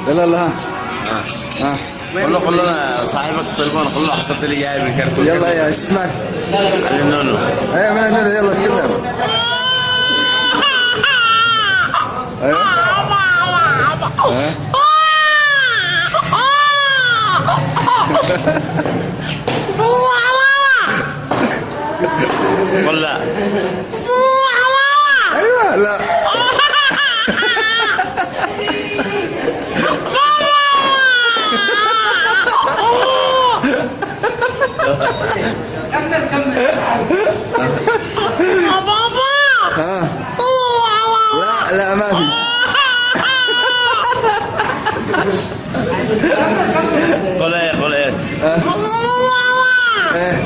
يلا يلا ها. ها قول له انا صاحبك السلمان، قول له حصلت لي جاي من كركوك. يلا يا اسمعك علي النونو. ايوه ما نونو يلا تكلم. ايوه قول لا. ايوه لا كمل ها لا لا ما في. قول ايه قول ايه. ايه